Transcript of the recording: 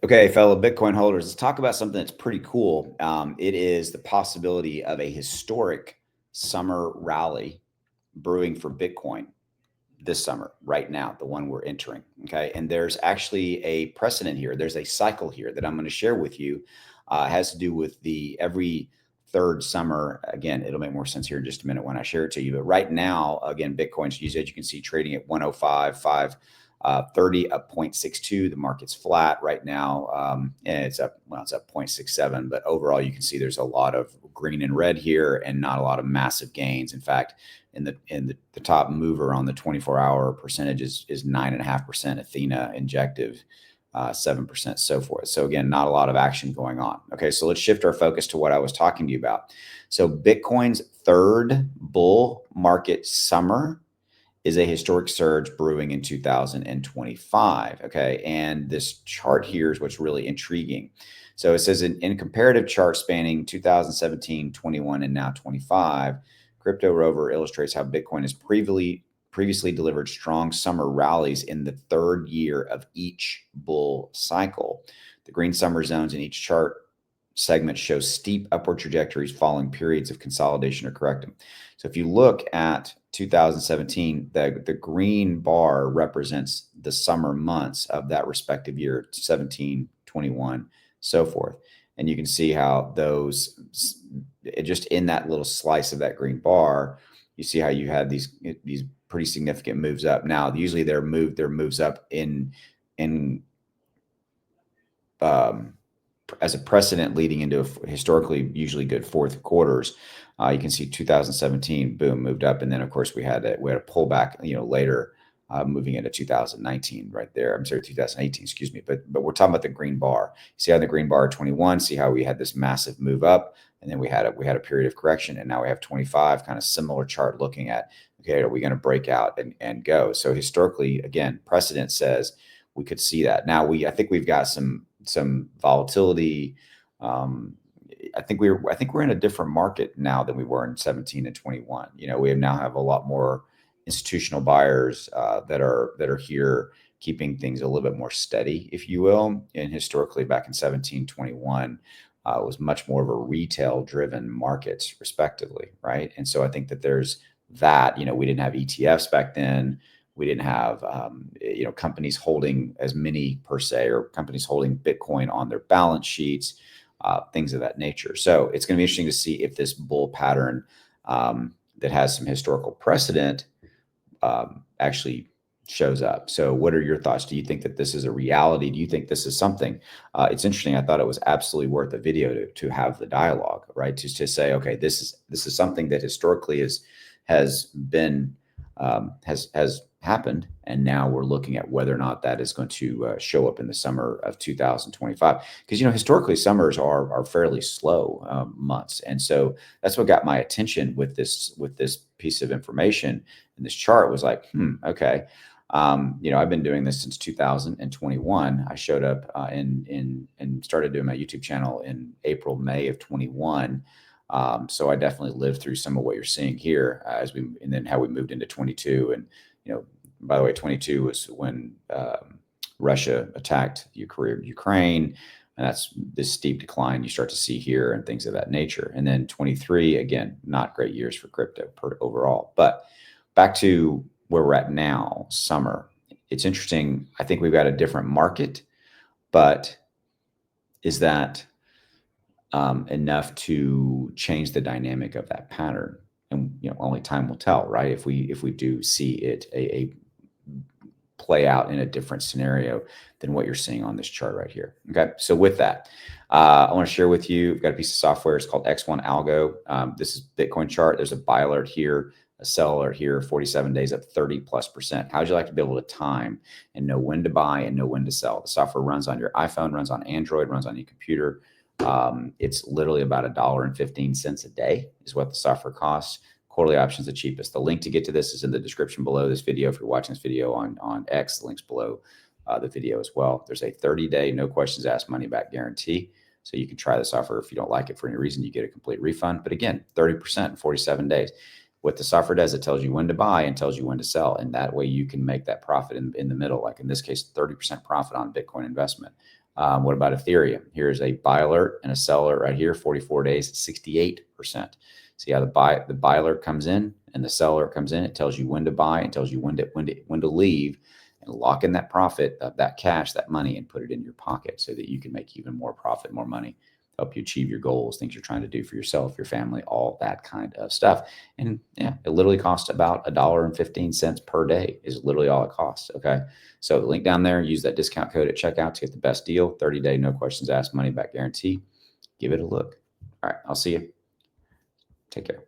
Okay, fellow Bitcoin holders, let's talk about something that's pretty cool. It is the possibility of a historic summer rally brewing for Bitcoin this summer, right now, the one we're entering. Okay. And there's actually a precedent here. There's a cycle here that I'm going to share with you. It has to do with the every third summer. Again, it'll make more sense here in just a minute when I share it to you. But right now, again, Bitcoin's used, as you can see, trading at 105.5. 30 up 0.62. The market's flat right now, and it's up. Well, it's up 0.67. But overall, you can see there's a lot of green and red here, and not a lot of massive gains. In fact, in the top mover on the 24-hour percentage is 9.5%. Athena injective, 7%, so forth. So again, not a lot of action going on. Okay, so let's shift our focus to what I was talking to you about. So Bitcoin's third bull market summer is a historic surge brewing in 2025. Okay. And this chart here is what's really intriguing. So it says in comparative chart spanning 2017, 21, and now 25, Crypto Rover illustrates how Bitcoin has previously delivered strong summer rallies in the third year of each bull cycle. The green summer zones in each chart segment shows steep upward trajectories following periods of consolidation or correcting. So if you look at 2017, the green bar represents the summer months of that respective year, 17, 21, so forth. And you can see how those, just in that little slice of that green bar, you see how you had these pretty significant moves up. Now, usually their moves up as a precedent leading into a historically usually good fourth quarters. You can see 2017, boom, moved up, and then of course we had a pullback, later, moving into 2019 right there. I'm sorry, 2018, excuse me. But we're talking about the green bar. See how the green bar 21, see how we had this massive move up, and then we had a period of correction, and now we have 25, kind of similar chart looking at, okay, are we going to break out and go? So historically, again, precedent says we could see that. Now I think we've got some volatility. I think we're in a different market now than we were in 17 and 21. We now have a lot more institutional buyers that are here keeping things a little bit more steady, if you will. And historically, back in 17, 21, it was much more of a retail driven market, respectively, right? And so I think that there's that. We didn't have ETFs back then. We didn't have, companies holding as many per se, or companies holding Bitcoin on their balance sheets, things of that nature. So it's going to be interesting to see if this bull pattern that has some historical precedent actually shows up. So what are your thoughts? Do you think that this is a reality? Do you think this is something? It's interesting. I thought it was absolutely worth a video to have the dialogue, right? To say, okay, this is something that historically has happened, and now we're looking at whether or not that is going to show up in the summer of 2025. Because historically summers are fairly slow months, and so that's what got my attention with this piece of information. And this chart was like, okay, I've been doing this since 2021. I showed up and started doing my YouTube channel in April, May of 21. So I definitely lived through some of what you're seeing here and then how we moved into 22. And, by the way, 22 was when Russia attacked Ukraine, and that's this steep decline you start to see here and things of that nature. And then 23, again, not great years for crypto overall. But back to where we're at now, summer. It's interesting. I think we've got a different market, but is that enough to change the dynamic of that pattern? And only time will tell, right? If we do see it a play out in a different scenario than what you're seeing on this chart right here. Okay, so with that, I want to share with you. We've got a piece of software. It's called X1 Algo. This is Bitcoin chart. There's a buy alert here, a sell alert here. 47 days up 30+%. How'd you like to be able to time and know when to buy and know when to sell? The software runs on your iPhone, runs on Android, runs on your computer. It's literally about $1.15 a day is what the software costs. Quarterly options the cheapest. The link to get to this is in the description below this video. If you're watching this video on X, the link's below the video as well. There's a 30-day, no questions asked, money back guarantee. So you can try the software. If you don't like it for any reason, you get a complete refund. But again, 30% in 47 days. What the software does, it tells you when to buy and tells you when to sell. And that way you can make that profit in the middle. Like in this case, 30% profit on Bitcoin investment. What about Ethereum? Here's a buy alert and a sell alert right here, 44 days, 68%. See how the buy alert comes in and the sell alert comes in. It tells you when to buy, it tells you when to leave, and lock in that profit, that cash, that money, and put it in your pocket so that you can make even more profit, more money, help you achieve your goals, things you're trying to do for yourself, your family, all that kind of stuff. And yeah, it literally costs about $1.15 per day is literally all it costs. Okay. So the link down there, use that discount code at checkout to get the best deal, 30-day, no questions asked, money back guarantee. Give it a look. All right. I'll see you. Take care.